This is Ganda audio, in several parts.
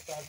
Ebikolwa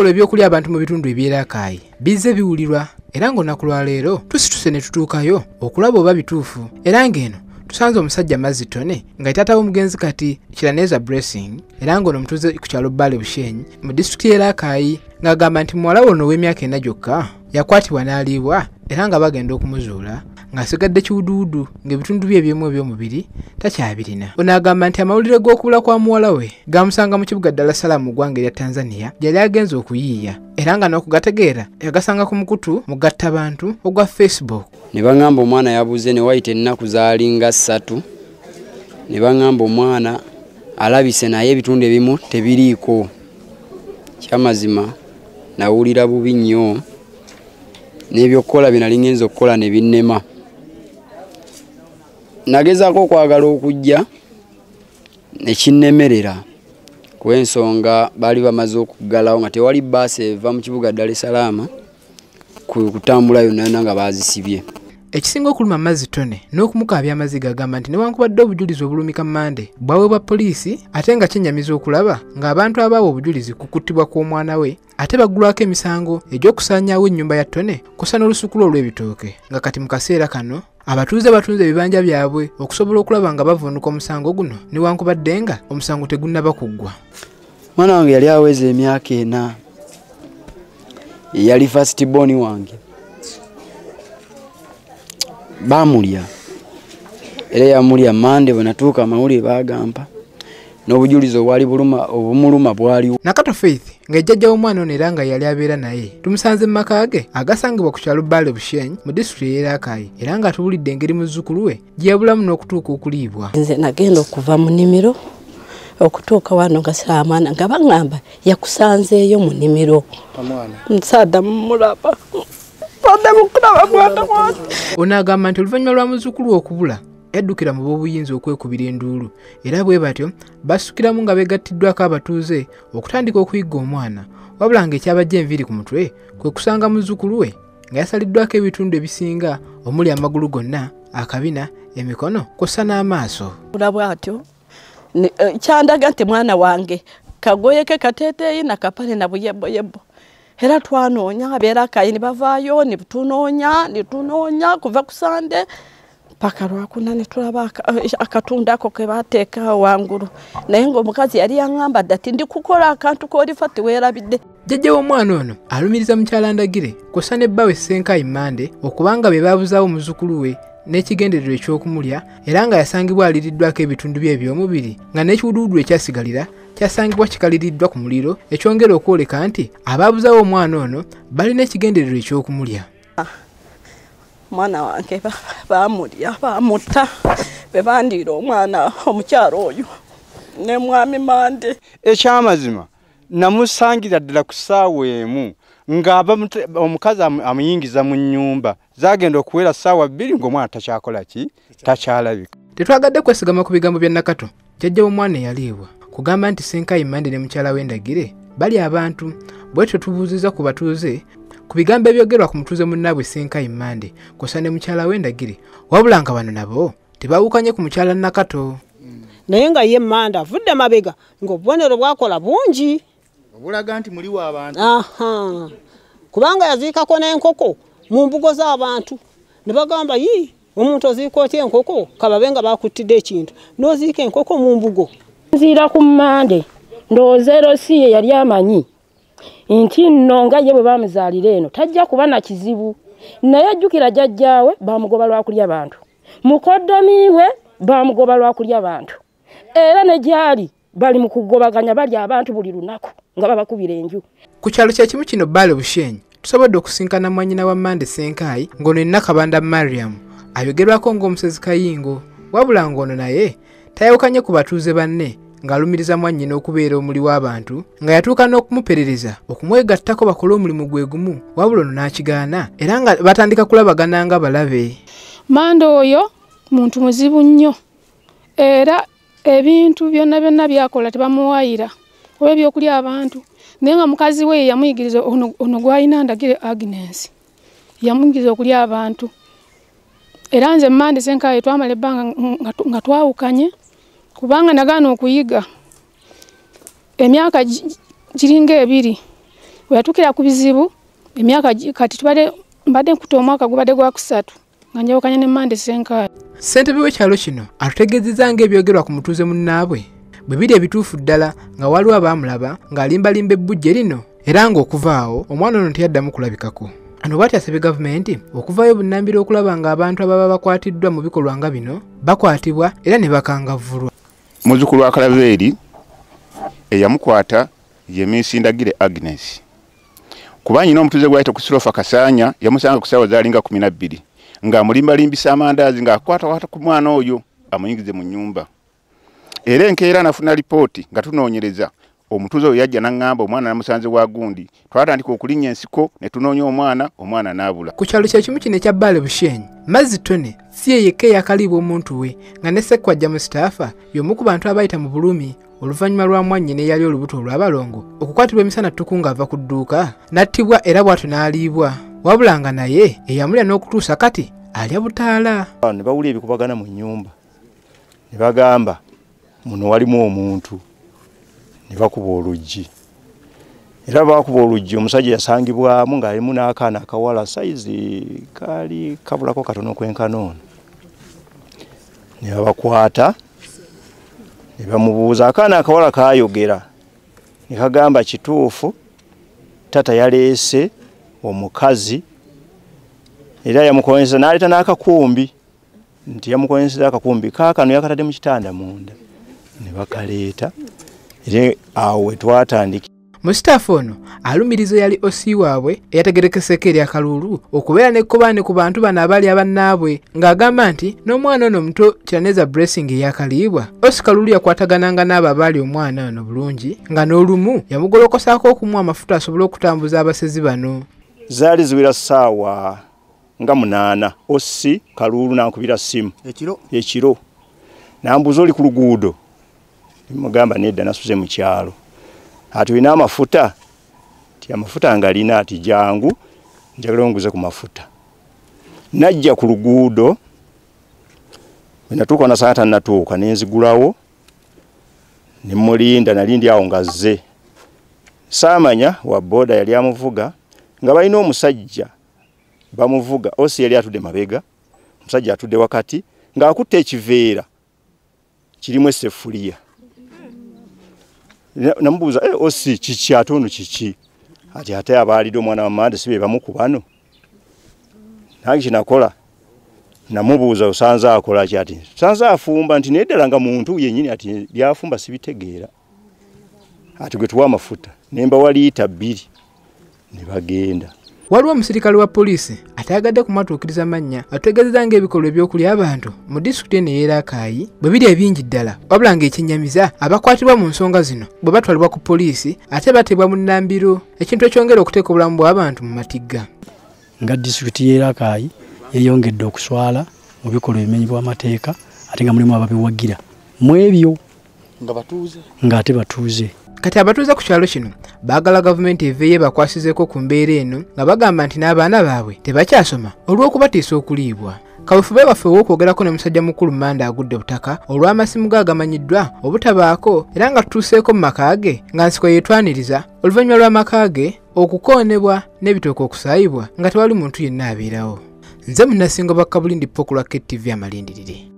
ebyokulya abantu mu bitundu eby'Erakai bizze biwulirwa era ng'olunaku lwa leero tusituse ne tutuukayo okulaba oba bituufu era ng'eno tusanze omusajja Mazitone nga taata w'omugenzi kati Kiraneza Blessing era ng'ono mutuuze ku kyalo Bale Bushenyi mu disitulikiti y'Erakai ng'agamba nti muwala we ono ow'emyaka 4 gyokka yakwatibwa n'aliibwa era nga bagenda okumuzuula ng'asigadde kiwuduwudu ng'ebitundu bye eby'omu eby'omubiri takyabirina. Ono agamba nti amawulire g'okubula kwa muwala we gamusanga mu kibuga Dar es Salaam mu ggwanga erya Tanzania gyali agenze okuyiiya era nga n'okugategeera yagasanga ku mukutu mu gattabantu ogwa Facebook. Ne baŋŋamba omwana yabuze ne wayita ennaku zaalinga 3 ne baŋŋamba omwana alabise naye ebitundu ebimu tebiriiko. Kyamazima nawulira bubi nnyo n'ebyokukola bye nali ngenza okukola ne binnema. Nagezaako okwagala okujja ne kinnemerera kuba ensonga baali bamaze okuggalawo nga tewali bbaasi eva mu kibuga Dar es Salaam kutambula yonna nga baazisibye. Ekisinga okuluma Mazitone n'okumukaabya amaziga agamba nti newankubadde obujulizi obulumika Mande bwaweebwa poliisi ate nga kyennyamiza okulaba ng'abantu abaawa obujulizi ku kuttibwa kw'omwana we ate baggulwako emisango egy'okusaanyaawo ennyumba ya Ttone kusa n'olusukulo olw'ebitooke nga kati mu kaseera kano abatuuze batunze ebibanja byabwe okusobola okulaba nga bavvuunuka omusango guno newankubadde nga omusango tegunnaba kuggwa. Mwana wange yali aweza emyaka 4 yali first born wange. Bamulya era yamulya Mande bwe natuuka amawulire bagamba n'obujulizi obwali obumuluma bwaliwo. Nakato Faith ng'ejjajja w'omwana ono era nga yali abeera naye tumusanze mu maka ge agasangibwa ku kyalo Bale Bushenyi mu disitulikiti y'Erakai era nga tuwulidde engeri muzzukulu we gye yabulamu n'okutuuka okuliibwa. Nze nagenda okuva mu nnimiro okutuuka wano nga saamana nga baŋŋamba yakusanzeeyo mu nnimiro. Nsaada mumulaba ono agamba nti oluvannyuma lwa muzzukulu okubula yaddukira mu b'obuyinza okwekubira enduulu era bwe batyo basukiramu nga beegattiddwako abatuuze okutandika okuyigga omwana wabula ng'ekyabajja enviiri ku mutwe kwe kusanga muzzukulu we nga yasaliddwako ebitundu ebisinga omuli amagulu gonna, akabina, emikono kw'ossa n'amaaso. Bwatyo kyandaga nti mwana wange kagoye ke kateeteeyi na kapale na buyeboyebo era twanoonya ab'Erakai ne bavaayo ne tunoonya kuva ku Sande paka lwakuna ne tulaba akatundu ako ke baateeka wangulu naye ng'omukazi yali yaŋŋamba dda ati ndi kukola akantu k'olifa teweerabidde. Jjajja w'omwana ono alumiriza mukyala Ndagire kw'ossa ne bbawe Senkai Mande okubanga be baabuzaawo muzzukulu we n'ekigendererwa eky'okumulya era nga yasangibwa aliriddwako ebitundu bye eby'omubiri nga n'ekiwuduwudu ekyasigalira kyasangibwa kikaliriddwa ku muliro ekyongera okwoleka nti abaabuzaawo omwana ono balina ekigendererwa eky'okumulya. Mwana wange baamulya baamutta be bandiira omwana omukyalo oyo ne mwami Mande. Ekyamazima namusangira ddala ku ssaawa emu ng'aba omukazi amuyingiza mu nnyumba zagenda okuwera ssaawa 2 ng'omwana takyakola ki takyalabika. Tetwagadde kwesigama ku bigambo bya Nakato jjajja w'omwana eyaliibwa kugamba nti Senkai Mande ne mukyala we Ndagire bali abantu bwetyo tubuuziza ku batuuze ku bigambo ebyogerwa ku mutuuze munnaabwe Senkai Mande kw'ossa ne mukyala we Ndagire wabula nga bano nabo tebaawukanye ku mukyala Nakato. Naye nga ye Mande avudde mabega ng'obubonero bwakola bungi obulaga nti muliwo abantu. Kubanga yaziikako n'enkoko mu mbugo z'abantu ne bagamba omuntu oziika otya enkoko kababe nga bakuttidde ekintu n'oziika enkoko mu mbugo. Nziira ku Mande ndowooza Rosi ye yali amanyi nti nno nga ye bwe bamuzaalira eno tajja kuba na kizibu naye ajjukira jjajjaawe baamugoba lwa kulya bantu mukoddomi we baamugoba lwa kulya bantu era ne gyali bali mu kugobaganya bali abantu buli lunaku nga babakubira enju. Ku kyalo kye kimu kino Bale Bushenyi tusobodde okusinkana mwannyina wa Mande Senkai ng'ono Nakabanda Mariam ayogerwako ng'omusezi Kayingo wabula ng'ono naye tayawukanye ku batuuze banne ng'alumiriza mwannyina okubeera omuli w'abantu nga yatuuka n'okumuperereza okumwegattako bakole omulimu gwe gumu wabula ono n'akigaana era nga batandika kulabagana nga balabe. Mande oyo muntu muzibu nnyo era ebintu byonna byakola tebamuwayira oba ebyokulya abantu naye nga mukazi we yamuyigiriza ono gwalina ndagire Agnes yamuyigiriza okulya abantu era nze Mmande Ssenkayi twamala ebbanga nga twawukanye kubanga nagaana okuyiga emyaka giringa 2 we yatukira ku bizibu emyaka kati mbadde nkuta omwaka gubadde gwa 3 nga njawukanye ne Mmande Ssenkayi. Ssentebe w'ekyalo kino atutegeezezza ng'ebyogerwa ku mutuuze munnaabwe bwe biri ebituufu ddala nga waliwo abaamulaba ng'alimbalimba ebbujje lino era ng'okuva awo omwana ono teyaddamu kulabikako. Ano bw'ati asabye gavumenti okuvaayo bunnambiro okulaba ng'abantu ababa bakwatiddwa mu bikolwa nga bino bakwatibwa era ne bakangavvulwa. Muzzukulu wa Kalabeeri eyamukwata ye Misindagire Agnes. Kuba nnyina omutuuze gw'ayita ku Sirofa Kasaanya yamusanga ku ssaawa zaalinga 12 ng'amulimbalimbisa amandaazi ng'akwata ku mwana oyo amuyingize mu nnyumba. Era enkeera nafuna lipooti nga tunoonyereza omutuuze oyo yajja n'aŋŋamba omwana namusanze wa gundi twatandika okulinnya ensiko ne tunoonya omwana n'abula. Ku kyalo kyekimu kino ekya Bbaale Bushenyi Mazzi Tone si ye yekka eyakaliibwa omuntu we nga ne Ssekwajja Mustapha y'omu ku bantu abayita mu bulumi oluvannyuma lwa mwannyina eyali olubuto olw'abalongo okukwatibwa emisana ttuku ng'ava ku dduuka n'attibwa era bw'atyo n'aliibwa wabula nga naye eyamulya n'okutuusa kati alya butaala. Ne bawulira ebikubagana mu nnyumba ne bagamba muno walimu omuntu ne bakuba oluggi era bakuba oluggi omusajja yasangibwamu ng'alimu n'akaana akawala sayizi kaali kabulako katono kwenkanono ne babakwata ne bamubuuza akaana akawala kaayogera ne kagamba kituufu tata yaleese omukazi era yamukozesa n'aleeta n'akakumbi nti yamukozesa akakumbi kaakano yakatadde mu kitanda munda ne bakaleeta era awo we twatandika. Mustapha ono alumirizo yali osi waabwe eyategerekeseko eri akalulu okubeera n'ekkobaane ku bantu bano abali abannaabwe ng'agamba nti n'omwana ono omuto Kiraneza Blessing eyakaliibwa osi kalulu yakwatagananga n'abo abaali omwana ono bulungi nga n'olumu yamugolokosaako okumuwa amafuta asobole okutambuza abasezi bano. Zaali ziwera ssaawa nga 8 osi kalulu nankubira ssimu ekiro nambuza oli ku luguudo mugamba nedda nasuze mu kyalo ati wina amafuta ti amafuta ngalina ati jangu njagala onguze ku mafuta najja ku luguudo wenatuuka na saata natuuka nenzigulawo nemulinda nalindi awo ngazze saamanya wa boda yali amuvuga nga balina omusajja bamuvuga osi yali atudde mabega omusajja atudde wakati ng'akutte ekiveera kirimu essefuliya namubuuza osi kiki ate ono kiki ati ate abaalidde omwana wa Mmande si be bamu ku bano nange kinakola namubuuza osanze akola ki ati sanze afumba nti neddala nga muntu yennyini ati byafumba sibitegeera ati gwe tuwa amafuta nemba wali 2 ne bagenda. Waliwo omusirikale wa poliisi atayagadde kumwatuukiriza mannya ategeezezza ng'ebikolwa ebyokulya abantu mu disitulikiti eno ey'Erakai bwe biri ebingi ddala wabula ng'ekyennyamiza abakwatibwa mu nsonga zino bwe batwalibwa ku poliisi ate bateebwa mu nnambiro ekintu ekyongera okuteeka obulamu bw'abantu mu matigga. Nga disitulikiti y'Erakai yeyongedde okuswala mu bikolwa ebimenyi bw'amateeka ate nga mulimu ababiwagira mu ebyo ng'ate batuuze. Kati abatuuze ku kyalo kino baagala gavumenti eveeyo bakwasizeeko ku mbeera eno nga bagamba nti n'abaana baabwe tebakyasoma olw'okubatiisa okuliibwa. Kaweefube waffe ow'okwogerako ne musajja mukulu Mmande agudde butaka olw'amasimu ge agamanyiddwa obutabaako era nga tutuuseeko mu maka ge nga nsiko yeetwaniriza oluvannyuma lw'amaka ge okukoonebwa n'ebitooke okusaayibwa nga tewali muntu yenna abeerawo. Nze Munnasingo Bakabulindi Ppoku lwa KTV Amalindirire.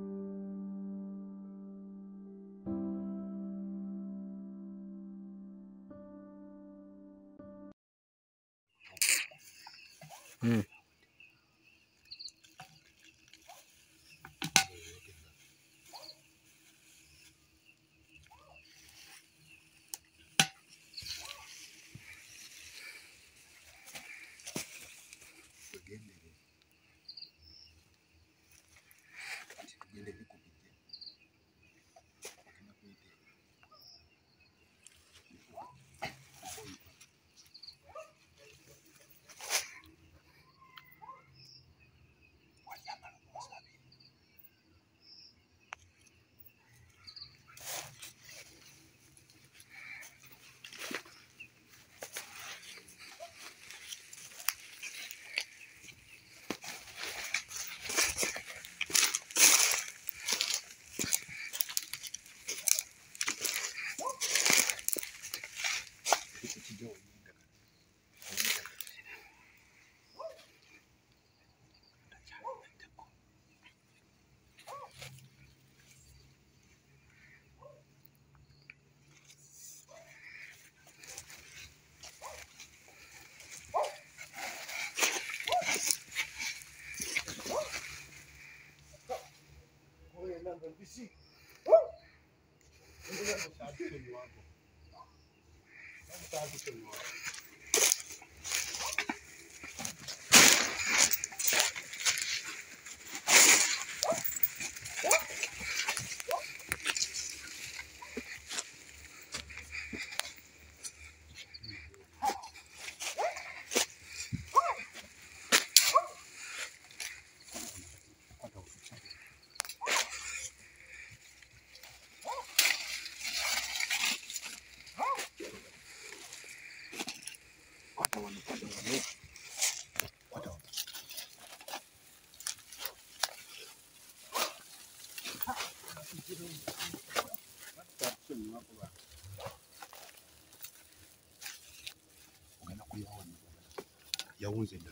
yawunze nda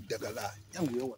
dagala yangu yawa